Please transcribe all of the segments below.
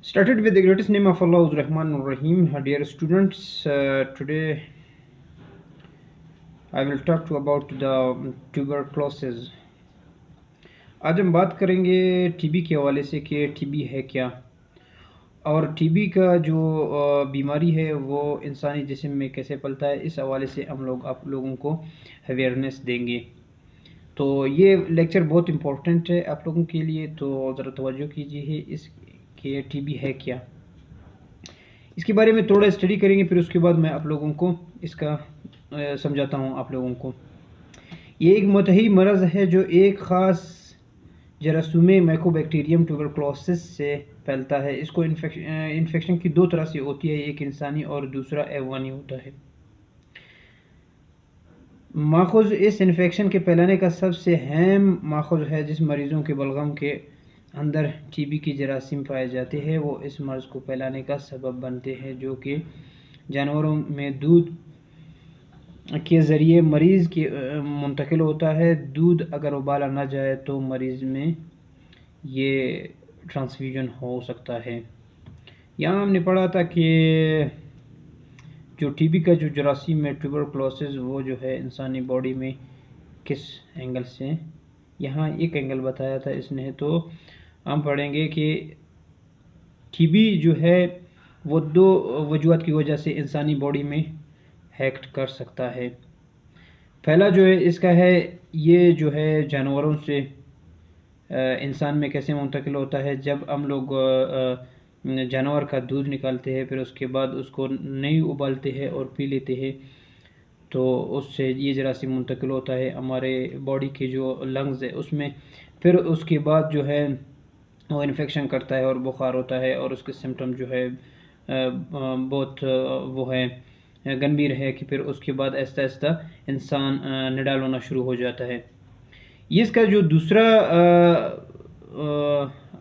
Started with the greatest name of Allah, Rahman Rahim. Dear students, today I will talk to you about the tuberculosis. आज हम बात करेंगे TB के हवाले से कि टीबी है क्या, और टीबी का जो बीमारी है वो इंसानी जिस्म में कैसे पलता है, इस हवाले से हम लोग आप लोगों को अवेयरनेस देंगे। तो ये लेक्चर बहुत इम्पोर्टेंट है आप लोगों के लिए, तो ज़रा तवज्जो कीजिए इस कि टीबी है क्या। इसके बारे में थोड़ा स्टडी करेंगे, फिर उसके बाद मैं आप लोगों को इसका समझाता हूँ आप लोगों को। ये एक मतही मरज़ है जो एक ख़ास जरासूमे माइकोबैक्टीरियम ट्यूबरक्लोसिस से फैलता है। इसको इन्फेक्शन की दो तरह से होती है, एक इंसानी और दूसरा हैवानी होता है। माखुज़ इस इन्फेक्शन के फैलाने का सबसे अहम माखुज़ है जिस मरीज़ों के बलगम के अंदर टीबी की जरासीम पाए जाते हैं, वो इस मर्ज़ को फैलाने का सबब बनते हैं, जो कि जानवरों में दूध के ज़रिए मरीज़ के मुंतकिल होता है। दूध अगर उबाला ना जाए तो मरीज़ में ये ट्रांसफ्यूजन हो सकता है। यहाँ हमने पढ़ा था कि जो टीबी का जो जरासीम है ट्यूबरक्लोसिस, वो जो है इंसानी बॉडी में किस एंगल से, यहाँ एक एंगल बताया था इसने, तो हम पढ़ेंगे कि टीबी जो है वो दो वजूहत की वजह से इंसानी बॉडी में हैक्ट कर सकता है। पहला जो है इसका है, ये जो है जानवरों से इंसान में कैसे मुंतकिल होता है। जब हम लोग जानवर का दूध निकालते हैं, फिर उसके बाद उसको नहीं उबालते हैं और पी लेते हैं, तो उससे ये जरासीम मुंतकिल होता है हमारे बॉडी के जो लंग्स है उसमें। फिर उसके बाद जो है वो इन्फेक्शन करता है और बुखार होता है, और उसके सिम्टम जो है बहुत वो है गंभीर है कि फिर उसके बाद आहिस्ता आहिस्ता इंसान निडाल होना शुरू हो जाता है। ये इसका जो दूसरा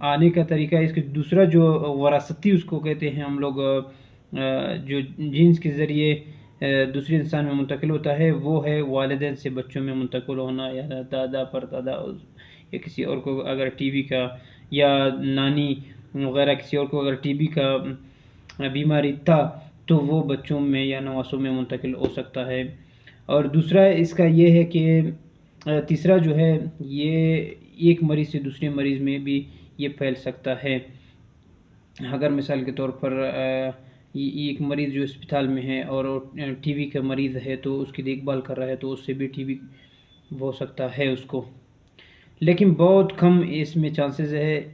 आने का तरीका है, इसका दूसरा जो वरासती उसको कहते हैं हम लोग, जो जीन्स के ज़रिए दूसरे इंसान में मुंतकिल होता है, वो है वालिदैन से बच्चों में मुंतकिल होना, या दादा परदादा या किसी और को अगर टीबी का, या नानी वगैरह किसी और को अगर टीबी का बीमारी था तो वो बच्चों में या नवासों में मुंतकिल हो सकता है। और दूसरा इसका ये है कि तीसरा जो है, ये एक मरीज़ से दूसरे मरीज़ में भी ये फैल सकता है। अगर मिसाल के तौर पर एक मरीज़ जो अस्पताल में है और टीबी का मरीज़ है तो उसकी देखभाल कर रहा है, तो उससे भी टीबी हो सकता है उसको, लेकिन बहुत कम इसमें चांसेस है।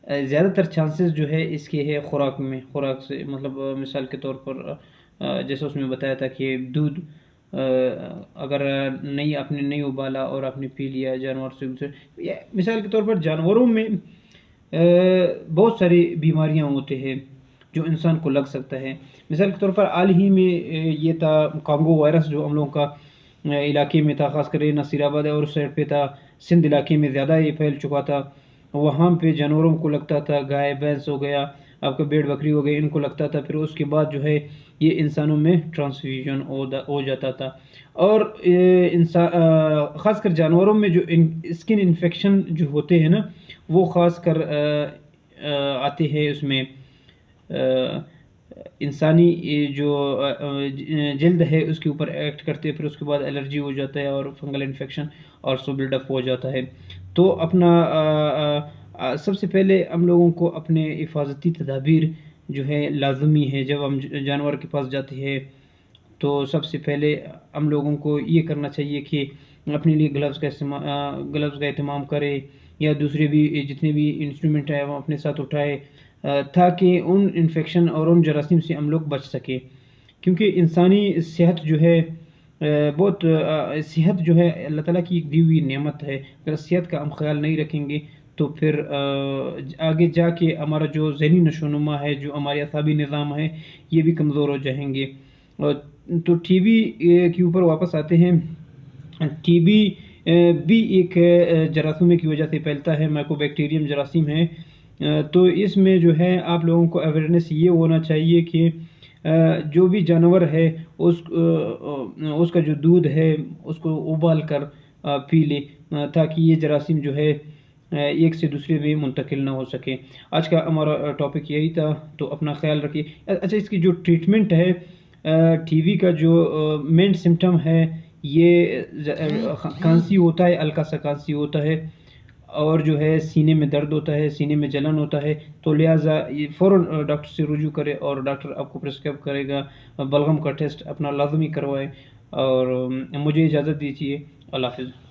ज़्यादातर चांसेस जो है इसके है खुराक से, मतलब मिसाल के तौर पर जैसे उसमें बताया था कि दूध अगर आपने नहीं उबाला और आपने पी लिया जानवर से, या मिसाल के तौर पर जानवरों में बहुत सारी बीमारियां होते हैं जो इंसान को लग सकता है। मिसाल के तौर पर हाल ही में ये था कांगो वायरस, जो हम लोगों का इलाके में था, ख़ासकर नसीराबाद और उस साइड पे था, सिंध इलाके में ज़्यादा ये फैल चुका था। वहाँ पे जानवरों को लगता था, गाय भैंस हो गया, आपका भेड़ बकरी हो गई, इनको लगता था, फिर उसके बाद जो है ये इंसानों में ट्रांसफ्यूजन हो जाता था। और इंसान ख़ासकर जानवरों में जो स्किन इन्फेक्शन जो होते हैं ना, वो ख़ासकर आते हैं उसमें इंसानी जो जल्द है उसके ऊपर एक्ट करते हैं, फिर उसके बाद एलर्जी हो जाता है और फंगल इन्फेक्शन और सो बिल्डअप हो जाता है। तो अपना सबसे पहले हम लोगों को अपने हिफाजती तदाबीर जो है लाजमी है। जब हम जानवर के पास जाते हैं तो सबसे पहले हम लोगों को ये करना चाहिए कि अपने लिए ग्लव्स का एहतमाम करें, या दूसरे भी जितने भी इंस्ट्रूमेंट है वो अपने साथ उठाए, ताकि उन इन्फेक्शन और उन जरासीम से हम लोग बच सकें। क्योंकि इंसानी सेहत जो है बहुत सेहत जो है अल्लाह ताला की एक दी हुई नेमत है। अगर सेहत का हम ख्याल नहीं रखेंगे तो फिर आगे जाके हमारा जो ज़हनी नशोनुमा है, जो हमारे असाबी निज़ाम है, ये भी कमज़ोर हो जाएंगे। तो टीबी के ऊपर वापस आते हैं। टीबी भी एक जरासीम की वजह से फैलता है, माइकोबैक्टीरियम जरासीम है। तो इसमें जो है आप लोगों को अवेयरनेस ये होना चाहिए कि जो भी जानवर है उसका जो दूध है उसको उबाल कर पी ले, ताकि ये जरासीम जो है ایک سے دوسرے بھی منتقل نہ ہو سکے۔ آج کا ہمارا ٹاپک یہی تھا، تو اپنا خیال رکھیے۔ اچھا، اس کی جو ٹریٹمنٹ ہے ٹی وی کا، جو مین سمٹم ہے یہ کھانسی ہوتا ہے، ہلکا سا کھانسی ہوتا ہے، اور جو ہے سینے میں درد ہوتا ہے، سینے میں جلن ہوتا ہے، تو لہٰذا یہ فوراً ڈاکٹر سے رجوع کرے، اور ڈاکٹر آپ کو پرسکرائب کرے گا بلغم کا ٹیسٹ اپنا لازمی کروائے۔ اور مجھے اجازت دیجیے، اللہ حافظ۔